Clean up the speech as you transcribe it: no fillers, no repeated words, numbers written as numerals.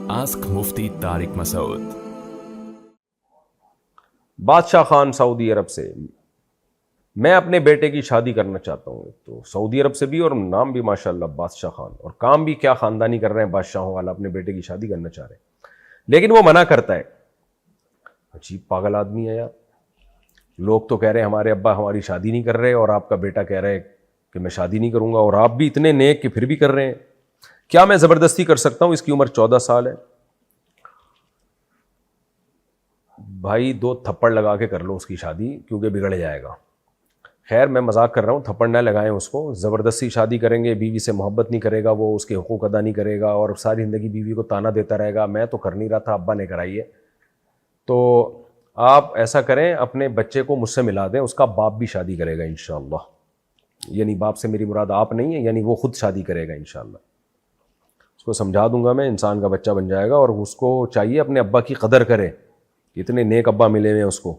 Ask Mufti Tariq Masood. بادشاہ خان سعودی عرب سے، میں اپنے بیٹے کی شادی کرنا چاہتا ہوں. تو سعودی عرب سے بھی، اور نام بھی ماشاءاللہ بادشاہ خان، اور کام بھی کیا خاندانی کر رہے ہیں، بادشاہوں والا، اپنے بیٹے کی شادی کرنا چاہ رہے ہیں. لیکن وہ منع کرتا ہے. عجیب پاگل آدمی ہے یار. لوگ تو کہہ رہے ہیں ہمارے ابا ہماری شادی نہیں کر رہے، اور آپ کا بیٹا کہہ رہے ہے کہ میں شادی نہیں کروں گا، اور آپ بھی اتنے نیک کہ پھر بھی کر رہے ہیں. کیا میں زبردستی کر سکتا ہوں؟ اس کی عمر 14 سال ہے. بھائی 2 تھپڑ لگا کے کر لو اس کی شادی، کیونکہ بگڑ جائے گا. خیر میں مذاق کر رہا ہوں، تھپڑ نہ لگائیں اس کو. زبردستی شادی کریں گے، بیوی سے محبت نہیں کرے گا، وہ اس کے حقوق ادا نہیں کرے گا، اور ساری زندگی بیوی کو تانا دیتا رہے گا میں تو کر نہیں رہا تھا، ابا نے کرائی ہے. تو آپ ایسا کریں، اپنے بچے کو مجھ سے ملا دیں، اس کا باپ بھی شادی کرے گا انشاءاللہ. یعنی باپ سے میری مراد آپ نہیں ہے، یعنی وہ خود شادی کرے گا انشاءاللہ. اس کو سمجھا دوں گا میں، انسان کا بچہ بن جائے گا، اور اس کو چاہیے اپنے ابا کی قدر کرے. اتنے نیک ابا ملے ہوئے ہیں اس کو.